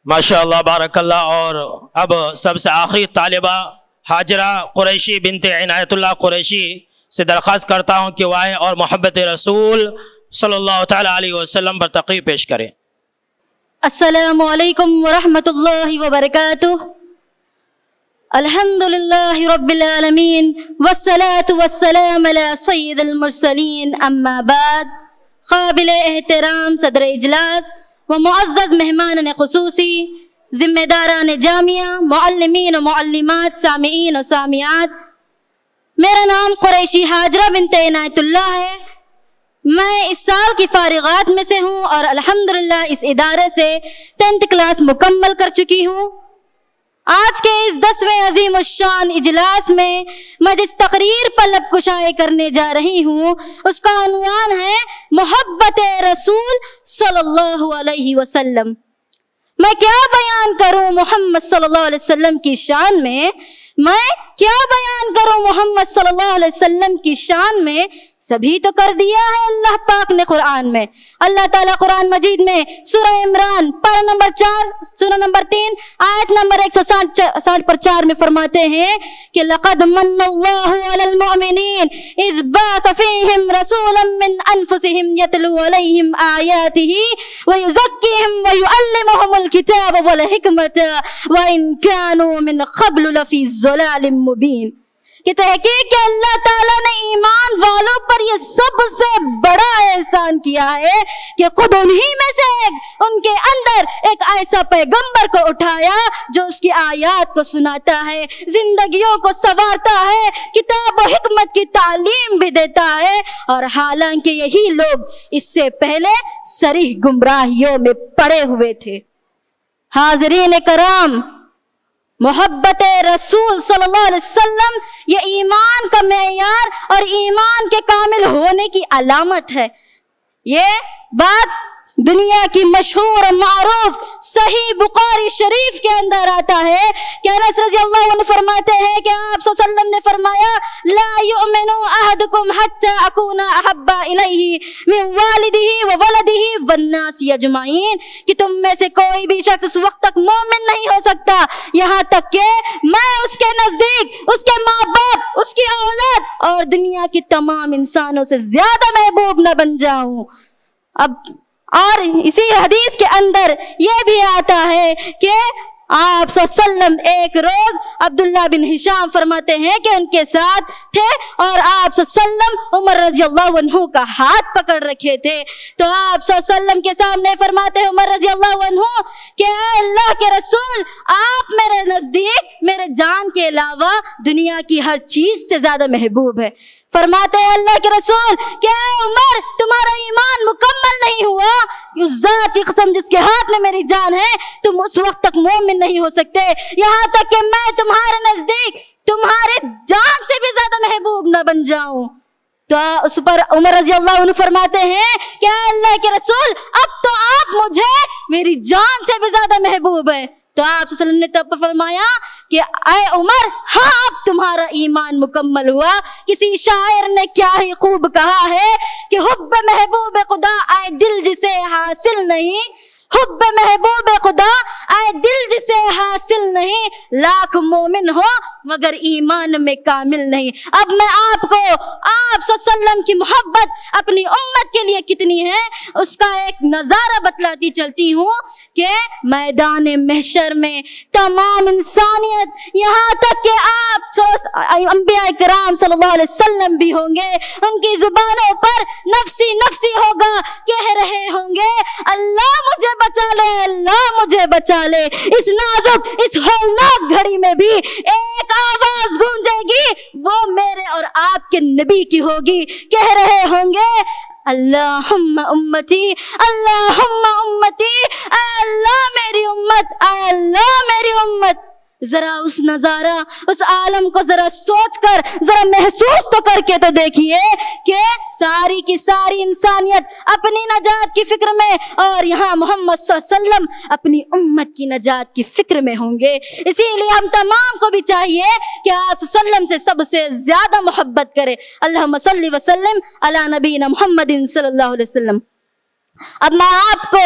ماشاء اللہ بارک اللہ۔ اور اب سب سے آخری طالبہ حاجرہ قریشی بنت عنایت اللہ قریشی سے درخواست کرتا ہوں کہ وہ آئیں اور محبت رسول صلی اللہ تعالیٰ علیہ وسلم پر تقریر پیش کریں۔ السلام علیکم ورحمۃ اللہ وبرکاتہ۔ الحمدللہ رب العالمین والصلاة والسلام علی سید المرسلین، اما بعد۔ قابل احترام صدر اجلاس و معزز مہمان خصوصی، ذمہ داران جامعہ، معلمین و معلمات، سامعین و سامعات، میرا نام قریشی حاجرہ بنت عنایت اللہ ہے۔ میں اس سال کی فارغات میں سے ہوں اور الحمدللہ اس ادارے سے 10th کلاس مکمل کر چکی ہوں۔ آج کے اس 10ویں عظیم الشان اجلاس میں جس تقریر پر لب کشائی کرنے جا رہی ہوں اس کا عنوان ہے محبت رسول صلی اللہ علیہ وسلم۔ میں کیا بیان کروں محمد صلی اللہ علیہ وسلم کی شان میں، میں کیا بیان کروں محمد صلی اللہ علیہ وسلم کی شان میں، سبھی تو کر دیا ہے اللہ پاک نے قرآن میں۔ اللہ تعالیٰ قرآن مجید میں سورہ عمران پارہ نمبر 4 سورہ نمبر 3 آیت نمبر 160 پر 4 میں فرماتے ہیں کہ لَقَدْ مَنَّ اللَّهُ عَلَى الْمُؤْمِنِينَ إِذْ بَعَثَ فِيهِمْ رَسُولًا مِّنْ أَنفُسِهِمْ يَتْلُو عَلَيْهِمْ آيَاتِهِ وَيُزَكِّيهِمْ وَيُعَلِّمُهُمُ الْكِتَابَ وَالْحِكْمَةَ وَإِنْ كَانُوا مِنْ قَبْلُ لَفِي ضَلَالٍ مُّبِينٍ۔ کہ تحقیق کہ اللہ تعالیٰ نے ایمان والوں پر یہ سب سے بڑا احسان کیا ہے کہ خود انہی میں سے ان کے اندر ایک ایسا پیغمبر کو اٹھایا جو اس کی آیات کو سناتا ہے، زندگیوں کو سنوارتا ہے، کتاب و حکمت کی تعلیم بھی دیتا ہے، اور حالانکہ یہی لوگ اس سے پہلے صریح گمراہیوں میں پڑے ہوئے تھے۔ حاضرین کرام، محبت رسول صلی اللہ علیہ وسلم یہ ایمان کا معیار اور ایمان کے کامل ہونے کی علامت ہے۔ یہ بات دنیا کی مشہور و معروف صحیح بخاری شریف کے اندر آتا ہے کہ انس رضی اللہ عنہ فرماتے ہیں کہ آپ صلی اللہ علیہ وسلم نے فرمایا لا یؤمن احدکم حتی اکون احب الیہ من والدہ وولدہ والناس اجمعین، کہ تم میں سے کوئی بھی شخص اس وقت تک مومن نہیں ہو سکتا یہاں تک کہ میں اس کے نزدیک اس کے ماں باپ، اس کی اولاد اور دنیا کی تمام انسانوں سے زیادہ محبوب نہ بن جاؤں۔ اور اسی حدیث کے اندر یہ بھی آتا ہے کہ آپ صلی اللہ علیہ وسلم ایک روز عبداللہ بن ہشام فرماتے ہیں کہ ان کے ساتھ تھے اور آپ صلی اللہ علیہ وسلم عمر رضی اللہ عنہ کا ہاتھ پکڑ رکھے تھے، تو آپ صلی اللہ علیہ وسلم کے سامنے فرماتے ہیں عمر رضی اللہ عنہ کہ اے اللہ کے رسول، آپ میرے نزدیک میرے جان کے علاوہ دنیا کی ہر چیز سے زیادہ محبوب ہے۔ فرماتے ہیں اللہ کے رسول کہ اے عمر، تمہارا ایمان مکمل نہیں ہوا، اس ذات کی قسم جس کے ہاتھ میں میری جان ہے تم اس وقت تک مومن نہیں ہو سکتے یہاں تک کہ میں تمہارے نزدیک تمہارے جان سے بھی زیادہ محبوب نہ بن جاؤں۔ تو اس پر عمر رضی اللہ عنہ فرماتے ہیں کہ اے اللہ کے رسول، اب تو آپ مجھے میری جان سے بھی زیادہ محبوب ہے۔ تو آپ صلی اللہ علیہ وسلم نے تب فرمایا کہ اے عمر، ہاں اب تمہارا ایمان مکمل ہوا۔ کسی شاعر نے کیا ہی خوب کہا ہے کہ حب محبوب خدا آئے دل جسے حاصل نہیں، حب محبوب خدا آئے دل جسے حاصل نہیں، لاکھ مومن ہو مگر ایمان میں کامل نہیں۔ اب میں آپ کو آپ صلی اللہ علیہ وسلم کی محبت اپنی امت کے لیے کتنی ہے اس کا ایک نظارہ بتلاتی چلتی ہوں کہ میدان محشر میں تمام انسانیت یہاں تک کہ آپ انبیاء کرام صلی اللہ علیہ وسلم بھی ہوں گے، ان کی زبانوں پر نفسی نفسی ہوگا، کہہ رہے ہوں گے اللہ مجھے بچا لے، اللہ مجھے بچا لے۔ اس نازک اس ہولناک گھڑی میں بھی ایک آواز گونجے گی، وہ میرے اور آپ کے نبی کی ہوگی، کہہ رہے ہوں گے اللہم امتی، اللہم امتی، اے اللہ میری امت، اے اللہ میری امت۔ ذرا اس نظارہ، اس عالم کو ذرا سوچ کر، ذرا محسوس تو کر کے تو دیکھیے کہ ساری کی ساری انسانیت اپنی نجات کی فکر میں اور یہاں محمد صلی اللہ علیہ وسلم اپنی امت کی نجات کی فکر میں ہوں گے۔ اسی لیے ہم تمام کو بھی چاہیے کہ آپ صلی اللہ علیہ وسلم سے سب سے زیادہ محبت کرے۔ اللہم صلی وسلم علی نبینا محمد صلی اللہ علیہ وسلم۔ اب میں آپ کو